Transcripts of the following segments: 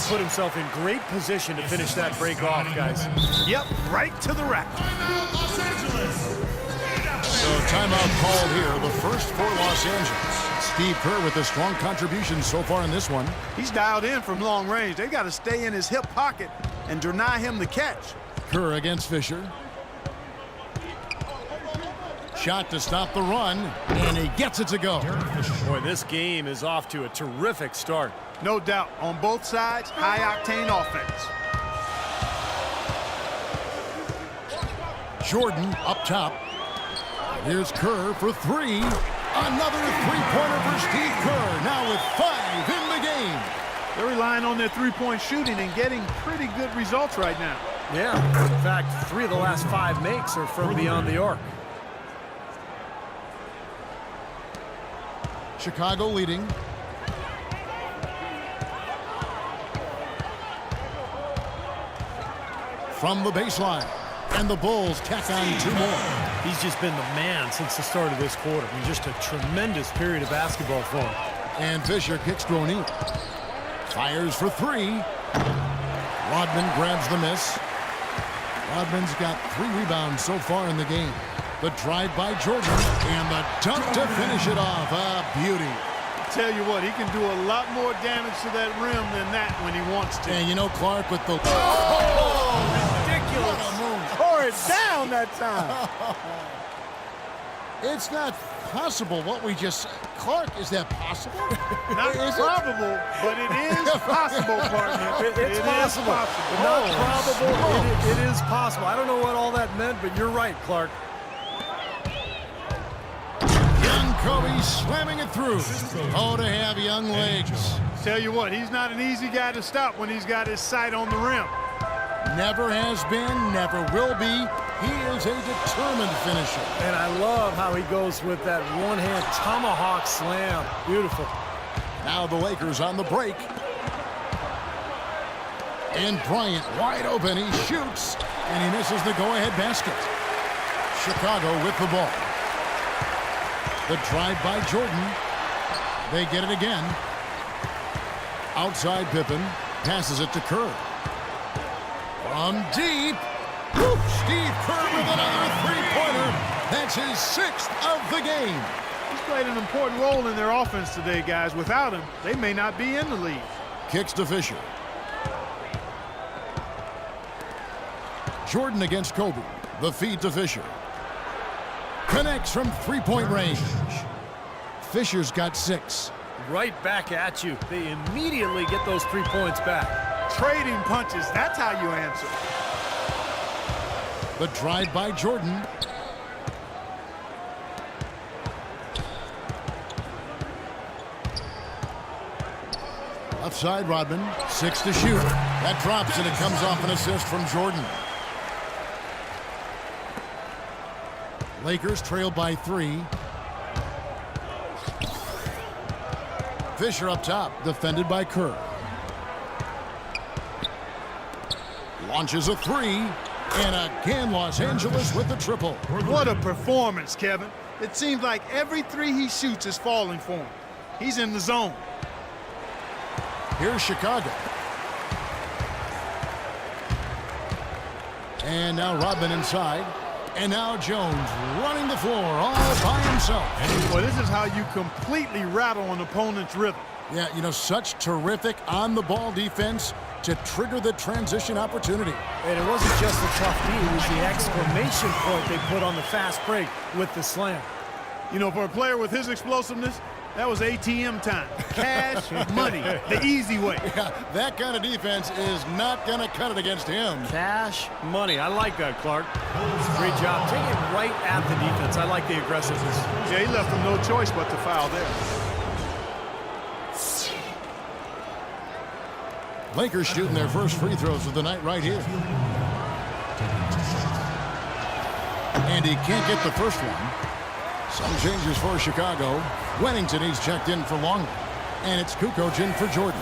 put himself in great position to finish that break off, guys. Yep, right to the rack. So timeout called here, the first for Los Angeles. Steve Kerr with a strong contribution so far in this one. He's dialed in from long range. They got to stay in his hip pocket and deny him the catch. Kerr against Fisher. Shot to stop the run, and he gets it to go. Boy, this game is off to a terrific start. No doubt. On both sides, high-octane offense. Jordan up top. Here's Kerr for three. Another three-pointer for Steve Kerr, now with 5 in the game. They're relying on their three-point shooting and getting pretty good results right now. Yeah, in fact, 3 of the last 5 makes are from beyond the arc. Chicago leading. From the baseline. And the Bulls tack on 2 more. He's just been the man since the start of this quarter. I mean, just a tremendous period of basketball for him. And Fisher kicks to O'Neal. Fires for 3. Rodman grabs the miss. Rodman's got 3 rebounds so far in the game. The drive by Jordan, and the dunk to finish it off. A beauty. Tell you what, he can do a lot more damage to that rim than that when he wants to. And you know Clark with the... Ridiculous. What a move. Tore it down that time. It's not possible what we just... Clark, is that possible? Not probable, but it is possible, partner. It's possible. But not probable. It is possible. I don't know what all that meant, but you're right, Clark. Young Kobe slamming it through. Oh, to have young legs. Tell you what, he's not an easy guy to stop when he's got his sight on the rim. Never has been, never will be. He is a determined finisher. And I love how he goes with that one-hand tomahawk slam. Beautiful. Now the Lakers on the break. And Bryant wide open. He shoots, and he misses the go-ahead basket. Chicago with the ball. The drive by Jordan. They get it again. Outside Pippen. Passes it to Kerr. From deep. Whoop, Steve Kerr with another three-pointer. That's his 6th of the game. He's played an important role in their offense today, guys. Without him, they may not be in the lead. Kicks to Fisher. Jordan against Kobe. The feed to Fisher. Connects from three-point range. Fisher's got 6. Right back at you. They immediately get those 3 points back. Trading punches, that's how you answer. The drive by Jordan. Left side, Rodman. 6 to shoot. That drops, and it comes off an assist from Jordan. Lakers trail by 3. Fisher up top, defended by Kerr. Launches a 3, and again Los Angeles with the triple. What a performance, Kevin. It seems like every 3 he shoots is falling for him. He's in the zone. Here's Chicago. And now Rodman inside. And now Jones running the floor all by himself. Well, this is how you completely rattle an opponent's rhythm. Yeah, you know, such terrific on-the-ball defense to trigger the transition opportunity. And it wasn't just the tough D, it was the exclamation point they put on the fast break with the slam. You know, for a player with his explosiveness, that was ATM time. Cash, money, the easy way. Yeah, that kind of defense is not going to cut it against him. Cash, money. I like that, Clark. Great job. Take it right at the defense. I like the aggressiveness. Yeah, he left them no choice but to foul there. Lakers shooting their first free throws of the night right here. And he can't get the first one. Some changes for Chicago. Wennington, he's checked in for Longley. And it's Kukoc in for Jordan.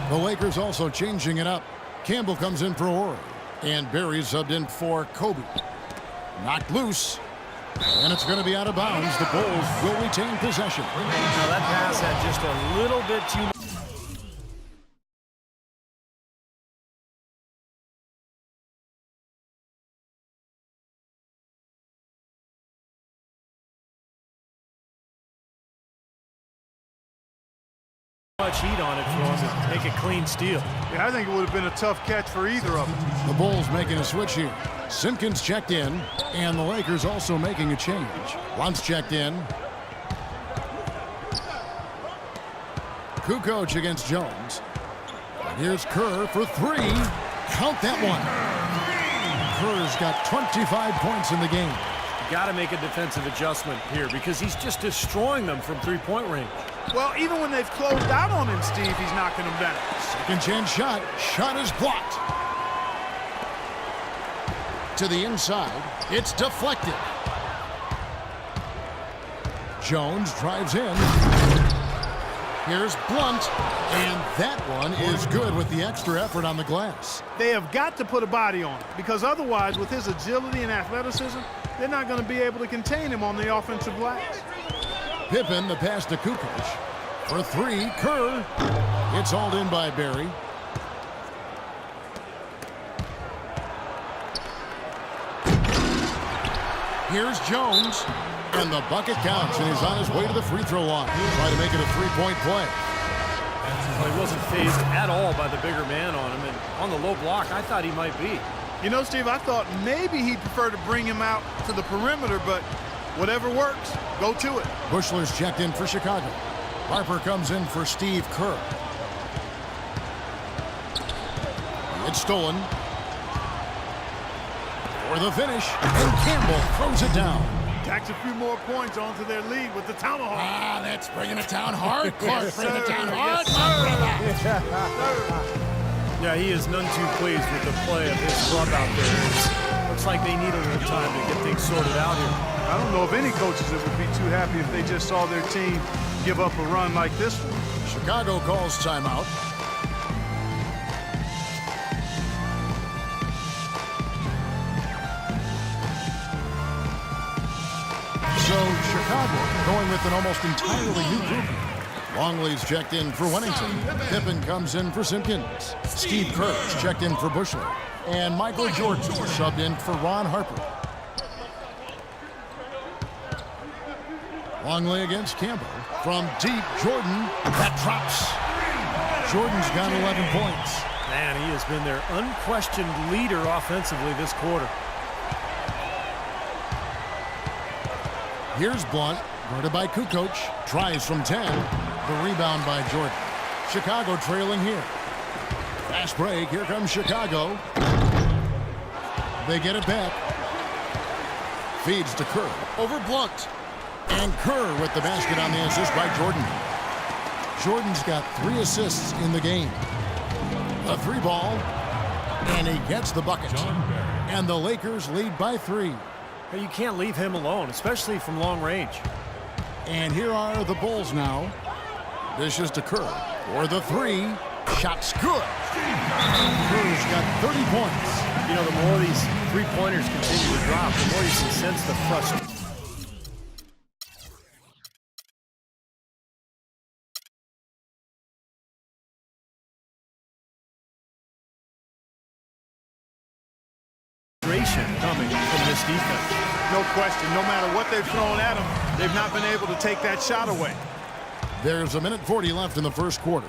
The Lakers also changing it up. Campbell comes in for Horry. And Barry subbed in for Kobe. Knocked loose. And it's going to be out of bounds. The Bulls will retain possession. Now that pass had just a little bit too much. much heat on it for him to make a clean steal. Yeah, I think it would have been a tough catch for either of them. The Bulls making a switch here. Simpkins checked in, and the Lakers also making a change. Luntz checked in. Kukoc against Jones. And here's Kerr for three. Count that one. Kerr's got 25 points in the game. Got to make a defensive adjustment here because he's just destroying them from three-point range. Well, even when they've closed out on him, Steve, he's knocking them down. Second chance shot. Shot is blocked. To the inside. It's deflected. Jones drives in. Here's Blunt. And that one is good with the extra effort on the glass. They have got to put a body on him because otherwise, with his agility and athleticism, they're not going to be able to contain him on the offensive glass. Pippen, the pass to Kukoc. For three, Kerr. It's hauled in by Barry. Here's Jones. And the bucket counts, and he's on his way to the free throw line. Try to make it a three-point play. Well, he wasn't phased at all by the bigger man on him. And on the low block, I thought he might be. You know, Steve, I thought maybe he'd prefer to bring him out to the perimeter, but whatever works, go to it. Bushler's checked in for Chicago. Harper comes in for Steve Kerr. It's stolen. For the finish, and Campbell throws it down. Tacks a few more points onto their lead with the tomahawk. Ah, that's bringing it down hard. Clark, bring it down hard. Yeah, he is none too pleased with the play of his club out there. Looks like they need a little time to get things sorted out here. I don't know of any coaches that would be too happy if they just saw their team give up a run like this one. Chicago calls timeout. So Chicago going with an almost entirely new group. Longley's checked in for Wennington. Pippen comes in for Simpkins. Steve Kerr's checked in for Bushler. And Michael Jordan subbed in for Ron Harper. Longley against Campbell. From deep, Jordan. That drops. Jordan's got 11 points. Man, he has been their unquestioned leader offensively this quarter. Here's Blunt, guarded by Kukoc. Tries from 10. The rebound by Jordan. Chicago trailing here. Fast break. Here comes Chicago. They get it back. Feeds to Kerr. Over Blunt. And Kerr with the basket on the assist by Jordan. Jordan's got 3 assists in the game. A 3 ball. And he gets the bucket. And the Lakers lead by 3. You can't leave him alone, especially from long range. And here are the Bulls now. This is to Kerr for the 3. Shot's good. Kerr's got 30 points. You know, the more these three-pointers continue to drop, the more you can sense the frustration. Coming from this defense. No question. No matter what they've thrown at them, they've not been able to take that shot away. There's a minute 40 left in the first quarter.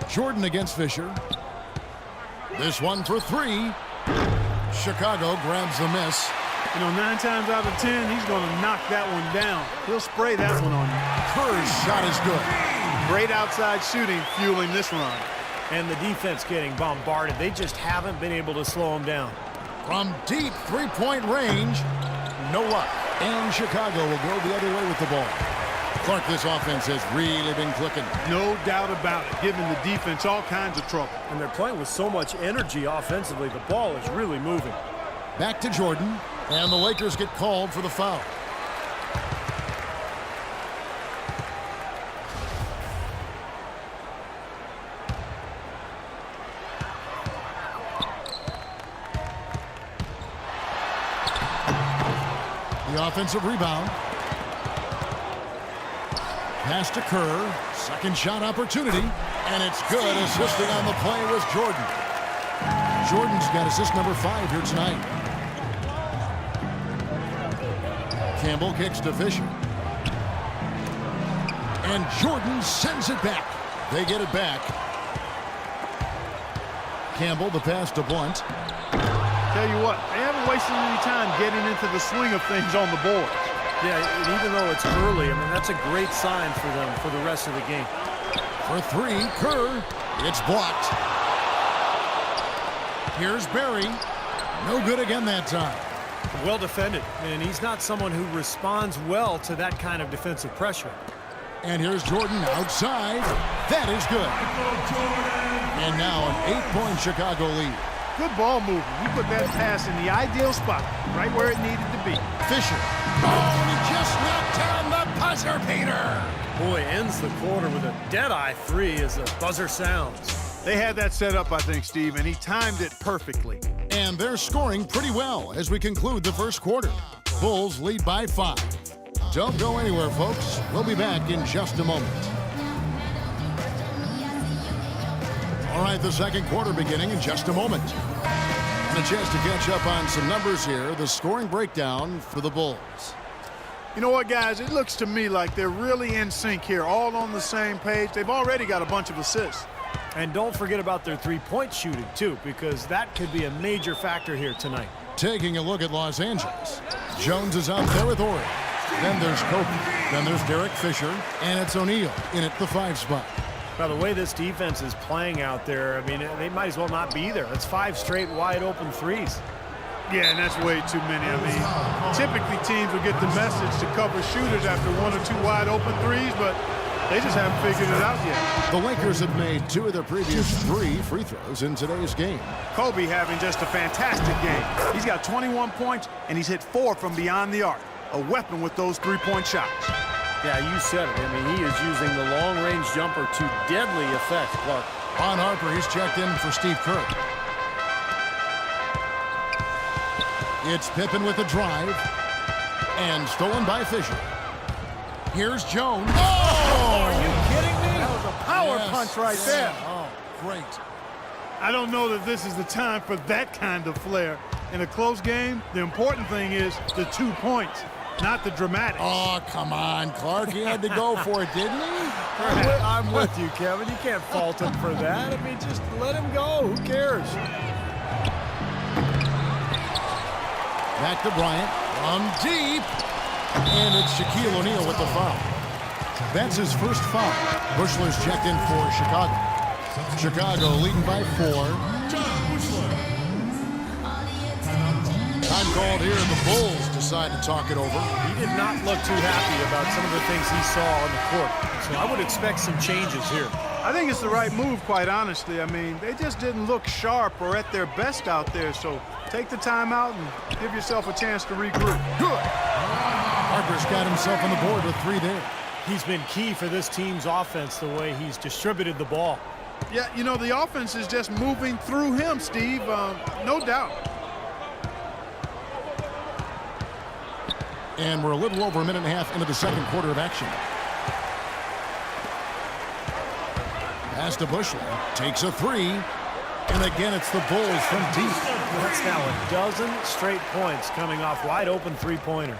Jordan against Fisher. This one for 3. Chicago grabs the miss. You know, 9 times out of 10, he's going to knock that one down. He'll spray that one on you. Kerr's shot is good. Great outside shooting fueling this run. And the defense getting bombarded. They just haven't been able to slow him down. From deep three-point range, no luck. And Chicago will go the other way with the ball. Clark, this offense has really been clicking. No doubt about it, giving the defense all kinds of trouble. And they're playing with so much energy offensively. The ball is really moving. Back to Jordan, and the Lakers get called for the foul. The offensive rebound. Pass to Kerr. Second shot opportunity. And it's good. Assisting on the play was Jordan. Jordan's got assist number 5 here tonight. Campbell kicks to Fisher. And Jordan sends it back. They get it back. Campbell, the pass to Blunt. Tell you what, they haven't wasted any time getting into the swing of things on the board. Yeah, and even though it's early, I mean, that's a great sign for them for the rest of the game. For three, Kerr. It's blocked. Here's Barry. No good again that time. Well defended, and he's not someone who responds well to that kind of defensive pressure. And here's Jordan outside. That is good. And now an 8-point Chicago lead. Good ball movement. He put that pass in the ideal spot, right where it needed to be. Fisher. Oh, and he just knocked down the buzzer beater. Boy, ends the quarter with a dead-eye three as the buzzer sounds. They had that set up, I think, Steve, and he timed it perfectly. And they're scoring pretty well as we conclude the first quarter. Bulls lead by 5. Don't go anywhere, folks. We'll be back in just a moment. All right, the second quarter beginning in just a moment. And a chance to catch up on some numbers here. The scoring breakdown for the Bulls. You know what, guys? It looks to me like they're really in sync here, all on the same page. They've already got a bunch of assists. And don't forget about their three-point shooting, too, because that could be a major factor here tonight. Taking a look at Los Angeles. Jones is out there with Horry. Then there's Kobe. Then there's Derek Fisher. And it's O'Neal in at the 5 spot. Now, the way this defense is playing out there, I mean, they might as well not be there. It's 5 straight wide-open threes. Yeah, and that's way too many. I mean, typically teams will get the message to cover shooters after 1 or 2 wide-open threes, but they just haven't figured it out yet. The Lakers have made 2 of their previous 3 free throws in today's game. Kobe having just a fantastic game. He's got 21 points, and he's hit 4 from beyond the arc. A weapon with those 3-point shots. Yeah, you said it. I mean, he is using the long-range jumper to deadly effect, Clark. On Harper, he's checked in for Steve Kerr. It's Pippen with a drive. And stolen by Fisher. Here's Jones. Oh, are you kidding me? That was a power Yes. punch right there. Oh, great. I don't know that this is the time for that kind of flair. In a close game, the important thing is the 2 points, not the dramatics. Oh, come on, Clark. He had to go for it, didn't he? I'm with you, Kevin. You can't fault him for that. I mean, just let him go. Who cares? Back to Bryant. From deep. And it's Shaquille O'Neal with the foul. That's his first foul. Bushler's checked in for Chicago. Chicago leading by 4. Time called here. The Bulls decide to talk it over. He did not look too happy about some of the things he saw on the court. So I would expect some changes here. I think it's the right move, quite honestly. I mean, they just didn't look sharp or at their best out there. So take the time out and give yourself a chance to regroup. Good. Harper's got himself on the board with 3 there. He's been key for this team's offense, the way he's distributed the ball. Yeah, you know, the offense is just moving through him, Steve. No doubt. And we're a little over a minute and a half into the second quarter of action. Pass to Bushler. Takes a 3. And again, it's the Bulls from deep. That's now a dozen straight points coming off wide open three-pointers.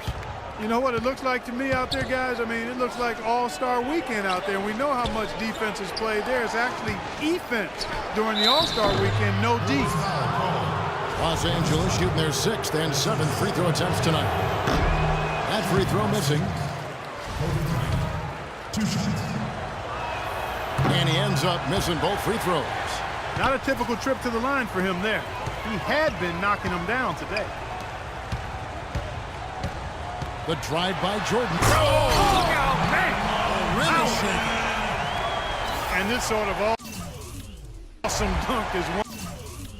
You know what it looks like to me out there, guys? I mean, it looks like All-Star Weekend out there. We know how much defense is played there. It's actually defense during the All-Star Weekend, no D. Los Angeles shooting their 6th and 7th free throw attempts tonight. That free throw missing. And he ends up missing both free throws. Not a typical trip to the line for him there. He had been knocking them down today. The drive by Jordan. Look out, man! Really shaky. And this sort of awesome dunk is one.